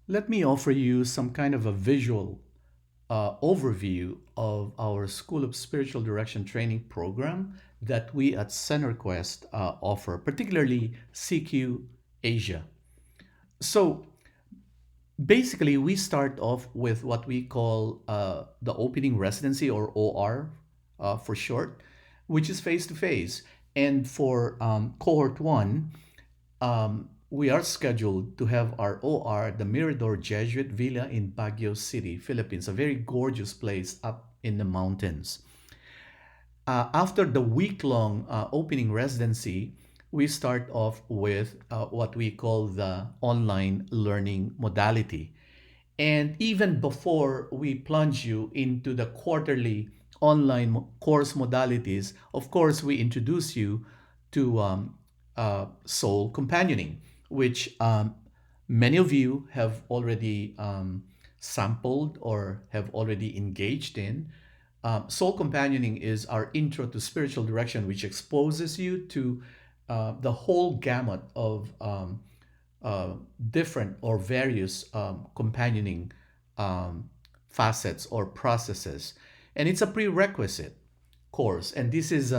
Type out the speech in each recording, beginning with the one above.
Let me offer you some kind of a visual overview of our School of Spiritual Direction training program that we at CenterQuest offer, particularly CQ Asia. So basically, we start off with what we call the opening residency, or OR for short, which is face to face. And for cohort one, we are scheduled to have our OR, the Mirador Jesuit Villa in Baguio City, Philippines, a very gorgeous place up in the mountains. After the week-long opening residency, we start off with what we call the online learning modality. And even before we plunge you into the quarterly online course modalities, of course, we introduce you to soul companioning, which many of you have already sampled or have already engaged in. Soul companioning is our intro to spiritual direction, which exposes you to the whole gamut of uh, different or various companioning um, facets or processes. And it's a prerequisite course. And this is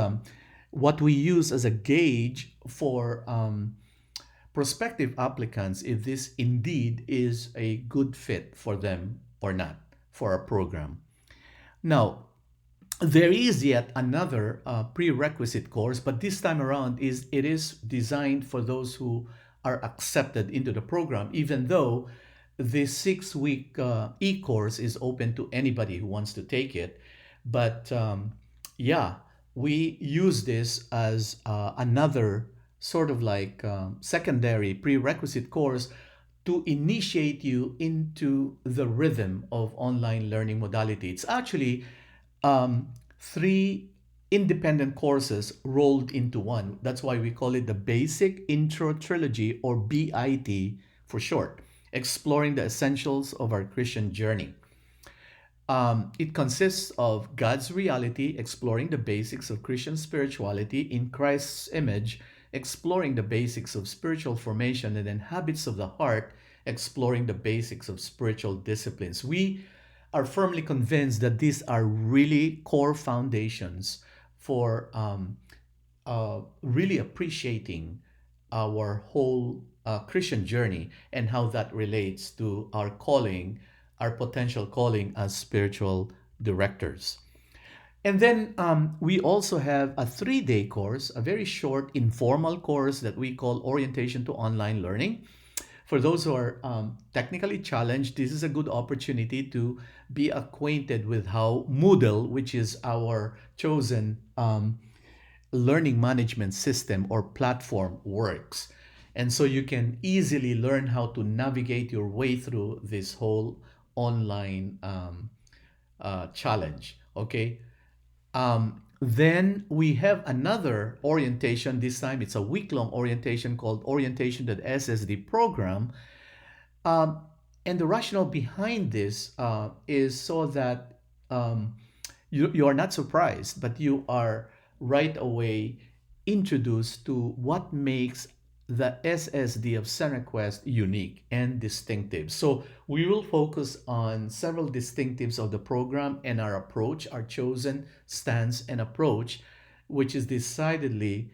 what we use as a gauge for prospective applicants if this indeed is a good fit for them or not for our program. Now, there is yet another prerequisite course, but this time around it is designed for those who are accepted into the program, even though the 6 week e-course is open to anybody who wants to take it. But yeah, we use this as another sort of like secondary prerequisite course to initiate you into the rhythm of online learning modality. It's actually three independent courses rolled into one. That's why we call it the Basic Intro Trilogy, or BIT for short, exploring the essentials of our Christian journey. It consists of God's reality, exploring the basics of Christian spirituality in Christ's image, exploring the basics of spiritual formation, and then habits of the heart, exploring the basics of spiritual disciplines. We are firmly convinced that these are really core foundations for really appreciating our whole Christian journey and how that relates to our calling, our potential calling as spiritual directors. And then we also have a 3 day course, a very short informal course that we call Orientation to Online Learning. For those who are technically challenged, this is a good opportunity to be acquainted with how Moodle, which is our chosen learning management system or platform, works. And so you can easily learn how to navigate your way through this whole online challenge. Okay. Then we have another orientation. This time it's a week-long orientation called Orientation to the SSD Program. Um, and the rationale behind this is so that you are not surprised, but you are right away introduced to what makes the SSD of CenterQuest unique and distinctive. So we will focus on several distinctives of the program and our approach, our chosen stance and approach, which is decidedly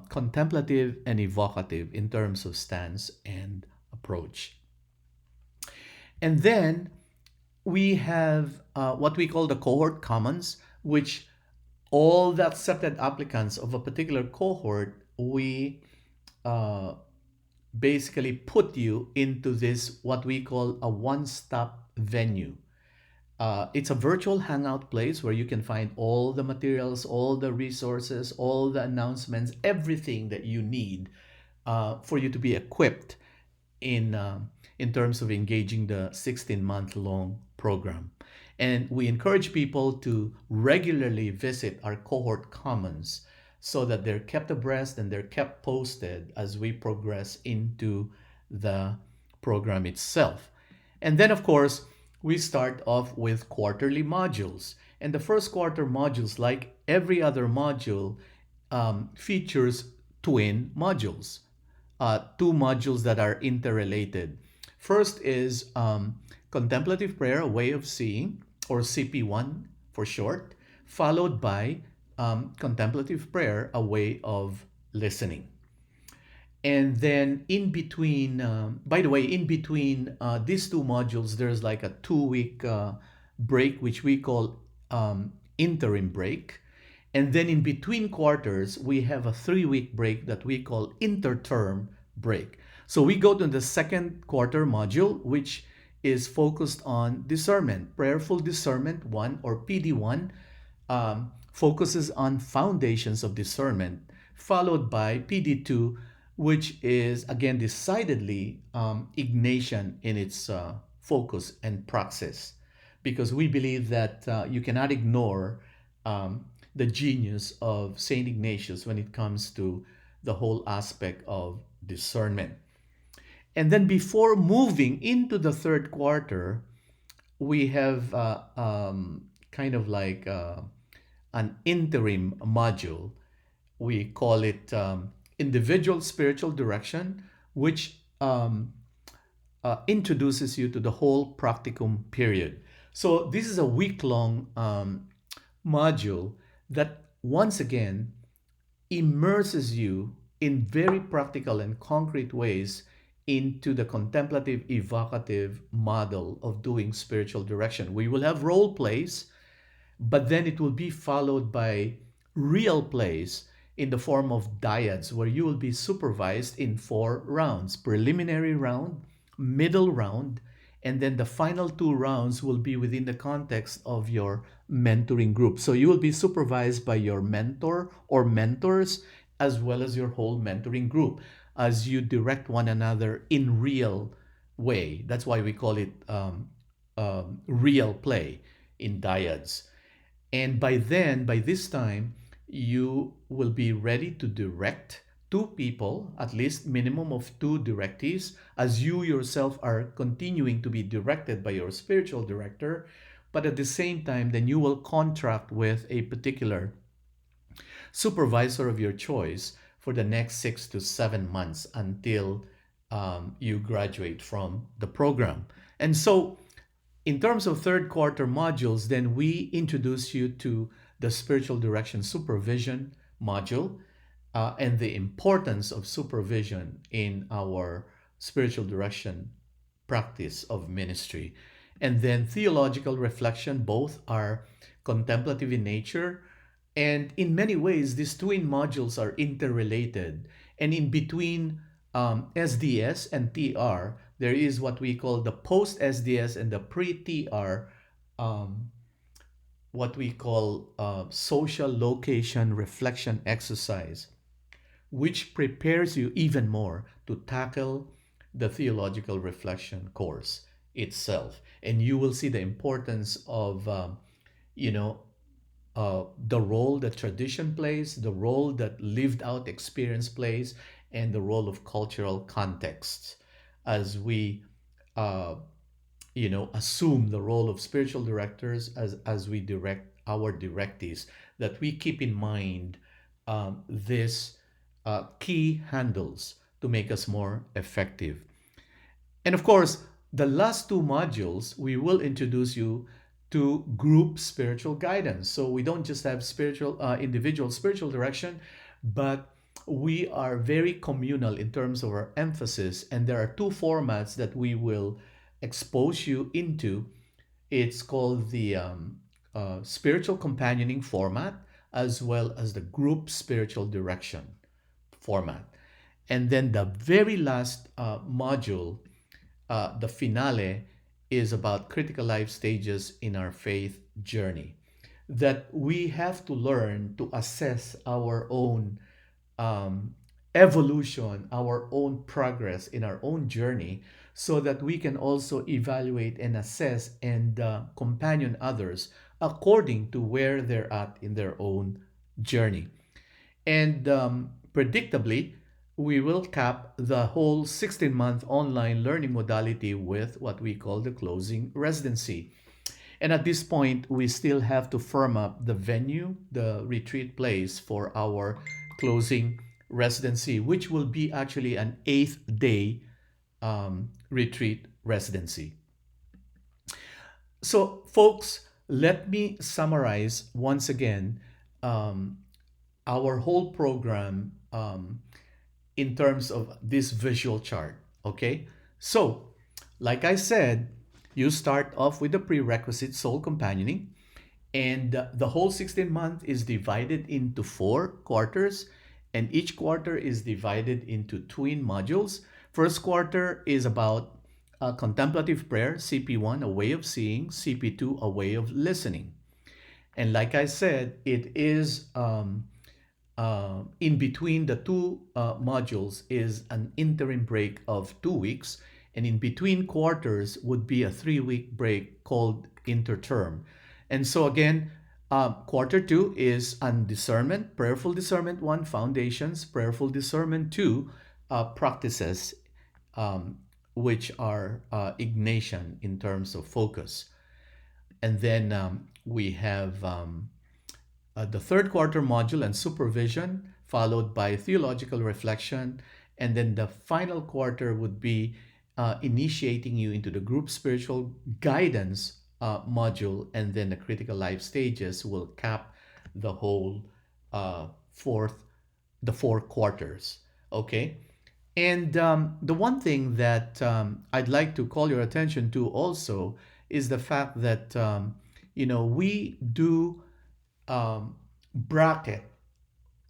contemplative and evocative in terms of stance and approach. And then we have what we call the cohort commons, which all the accepted applicants of a particular cohort, we uh, basically put you into this what we call a one-stop venue. It's a virtual hangout place where you can find all the materials, all the resources, all the announcements, everything that you need for you to be equipped in terms of engaging the 16-month long program. And we encourage people to regularly visit our cohort commons so that they're kept abreast and they're kept posted as we progress into the program itself. And then, of course, we start off with quarterly modules. And the first quarter modules, like every other module, features twin modules, two modules that are interrelated. First is contemplative prayer, a way of seeing, or CP1 for short, followed by contemplative prayer, a way of listening. And then in between, by the way, in between these two modules, there's like a 2 week break, which we call interim break. And then in between quarters, we have a 3 week break that we call interterm break. So we go to the second quarter module, which is focused on discernment, prayerful discernment 1, or PD1, focuses on foundations of discernment, followed by PD2, which is again decidedly Ignatian in its focus and praxis, because we believe that you cannot ignore the genius of Saint Ignatius when it comes to the whole aspect of discernment. And then before moving into the third quarter, we have kind of like an interim module. We call it individual spiritual direction, which introduces you to the whole practicum period. So this is a week-long module that once again immerses you in very practical and concrete ways into the contemplative evocative model of doing spiritual direction. We will have role plays, but then it will be followed by real plays in the form of dyads, where you will be supervised in 4 rounds: preliminary round, middle round, and then the final 2 rounds will be within the context of your mentoring group. So you will be supervised by your mentor or mentors, as well as your whole mentoring group, as you direct one another in real way. That's why we call it real play in dyads. And by then, by this time, you will be ready to direct 2 people, at least minimum of 2 directees, as you yourself are continuing to be directed by your spiritual director. But at the same time, then you will contract with a particular supervisor of your choice for the next 6 to 7 months until you graduate from the program. And so in terms of third quarter modules, then we introduce you to the spiritual direction supervision module, and the importance of supervision in our spiritual direction practice of ministry. And then theological reflection, both are contemplative in nature. And in many ways, these twin modules are interrelated. And in between SDS and TR, there is what we call the post SDS and the pre TR, what we call social location reflection exercise, which prepares you even more to tackle the theological reflection course itself. And you will see the importance of, you know, the role that tradition plays, the role that lived out experience plays, and the role of cultural contexts as we, uh, assume the role of spiritual directors as we direct our directees, that we keep in mind this key handles to make us more effective. And of course, the last 2 modules, we will introduce you to group spiritual guidance. So we don't just have individual spiritual direction, but we are very communal in terms of our emphasis. And there are 2 formats that we will expose you into. It's called the spiritual companioning format, as well as the group spiritual direction format. And then the very last module, the finale, is about critical life stages in our faith journey, that we have to learn to assess our own evolution, our own progress in our own journey, so that we can also evaluate and assess and companion others according to where they're at in their own journey. And predictably, we will cap the whole 16-month online learning modality with what we call the closing residency. And at this point, we still have to firm up the venue, the retreat place for our closing residency, which will be actually an 8th day retreat residency. So, folks, let me summarize once again um, our whole program in terms of this visual chart. Okay, so like I said, you start off with the prerequisite soul companioning, and the whole 16 month is divided into 4 quarters, and each quarter is divided into twin modules. First quarter is about contemplative prayer, CP1, a way of seeing, CP2, a way of listening. And like I said, it is in between the two modules is an interim break of 2 weeks, and in between quarters would be a 3 week break called interterm. And so again, quarter two is on discernment, prayerful discernment one, foundations, prayerful discernment two, practices, um, which are Ignatian in terms of focus. And then we have the third quarter module and supervision, followed by theological reflection. And then the final quarter would be initiating you into the group spiritual guidance module. And then the critical life stages will cap the whole fourth, the 4 quarters. Okay. And the one thing that I'd like to call your attention to also is the fact that, we do bracket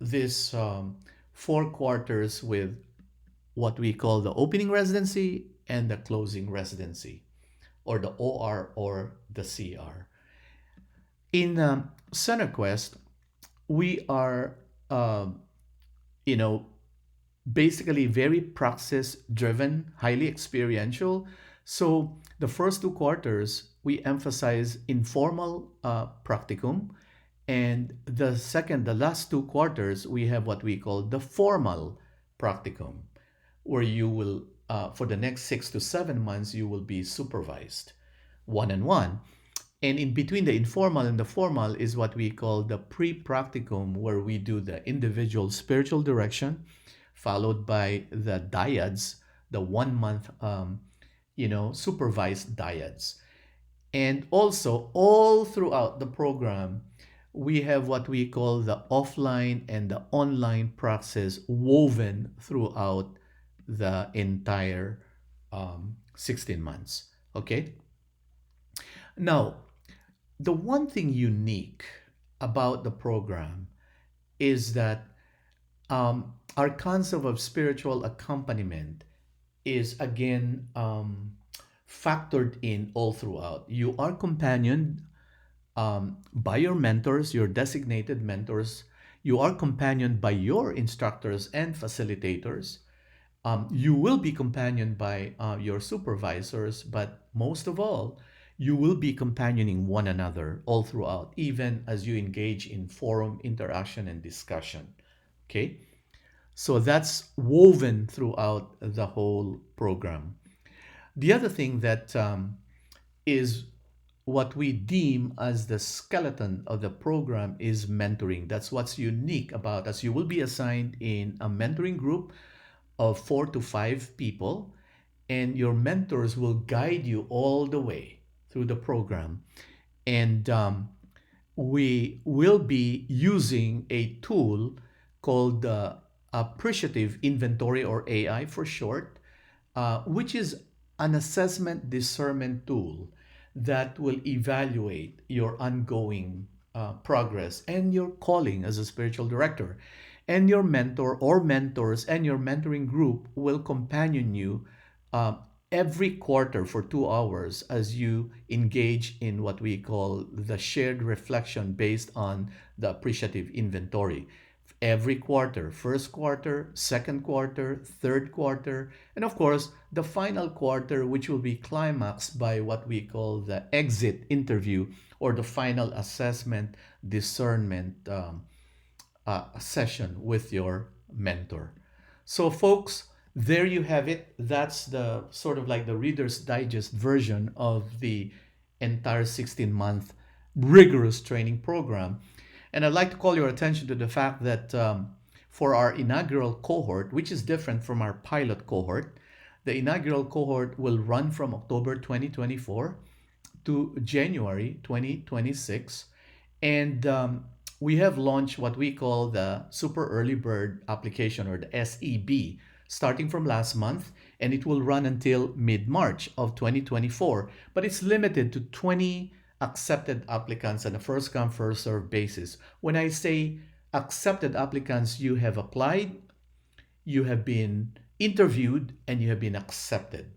this 4 quarters with what we call the opening residency and the closing residency, or the OR or the CR. In CenterQuest, we are, you know, basically very praxis driven, highly experiential. So the first 2 quarters, we emphasize informal practicum. And the last 2 quarters, we have what we call the formal practicum, where you will, for the next 6 to 7 months, you will be supervised one on one. And in between the informal and the formal is what we call the pre-practicum, where we do the individual spiritual direction, followed by the dyads, the 1 month, supervised dyads. And also, all throughout the program, we have what we call the offline and the online praxis woven throughout the entire 16 months. Okay? Now, the one thing unique about the program is that our concept of spiritual accompaniment is again factored in all throughout. You are companioned by your mentors, your designated mentors. You are companioned by your instructors and facilitators. You will be companioned by your supervisors, but most of all, you will be companioning one another all throughout, even as you engage in forum interaction and discussion. Okay? So that's woven throughout the whole program. The other thing that is what we deem as the skeleton of the program is mentoring. That's what's unique about us. You will be assigned in a mentoring group of 4 to 5 people, and your mentors will guide you all the way through the program. And we will be using a tool called the Appreciative Inventory, or AI for short, which is an assessment discernment tool that will evaluate your ongoing progress and your calling as a spiritual director. And your mentor or mentors and your mentoring group will companion you uh, every quarter for 2 hours as you engage in what we call the shared reflection based on the appreciative inventory. Every quarter, first quarter, second quarter, third quarter, and of course, the final quarter, which will be climaxed by what we call the exit interview, or the final assessment discernment session with your mentor. So, folks, there you have it. That's the sort of like the Reader's Digest version of the entire 16-month rigorous training program. And I'd like to call your attention to the fact that for our inaugural cohort, which is different from our pilot cohort, The inaugural cohort will run from October 2024 to January 2026. And we have launched what we call the Super Early Bird application, or the SEB, starting from last month, and it will run until mid-March of 2024. But it's limited to 20 accepted applicants on a first come, first served basis. When I say accepted applicants, you have applied, you have been interviewed, and you have been accepted.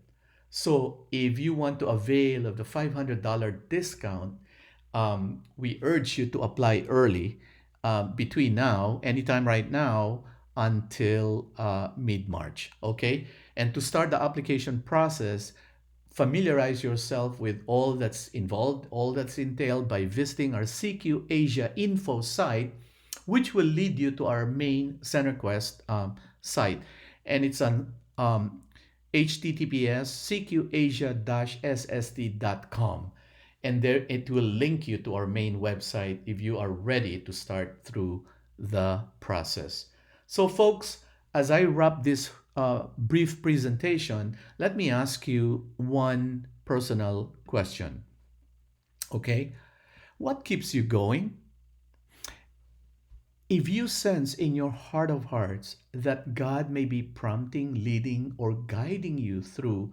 So if you want to avail of the $500 discount, we urge you to apply early, between now, anytime right now, until mid-March, okay? And to start the application process, familiarize yourself with all that's involved, all that's entailed by visiting our CQ Asia info site, which will lead you to our main CenterQuest site. And it's on https cqasia-ssd.com. And there it will link you to our main website if you are ready to start through the process. So, folks, as I wrap this brief presentation, let me ask you one personal question. Okay? What keeps you going? If you sense in your heart of hearts that God may be prompting, leading, or guiding you through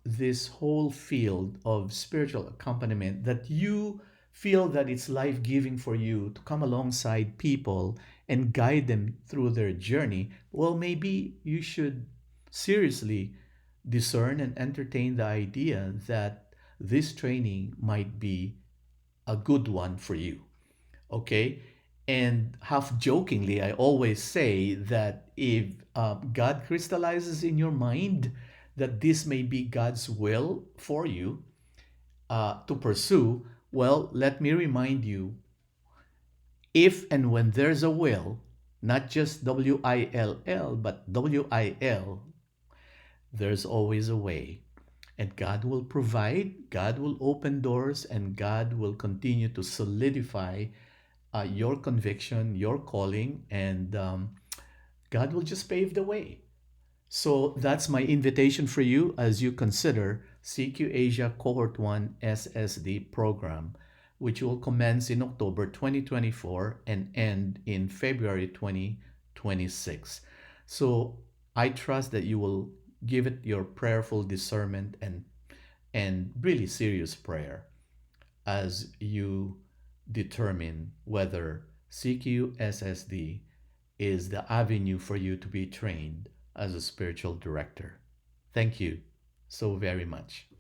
this whole field of spiritual accompaniment, that you feel that it's life giving for you to come alongside people and guide them through their journey, well, maybe you should seriously discern and entertain the idea that this training might be a good one for you. Okay? And half jokingly, I always say that if God crystallizes in your mind that this may be God's will for you to pursue, well, let me remind you, if and when there's a will, not just WILL, but WIL, there's always a way. And God will provide, God will open doors, and God will continue to solidify your conviction, your calling, and God will just pave the way. So that's my invitation for you as you consider CQ Asia Cohort 1 SSD program, which will commence in October 2024 and end in February 2026. So I trust that you will give it your prayerful discernment and really serious prayer as you determine whether CQ SSD is the avenue for you to be trained as a spiritual director. Thank you so very much.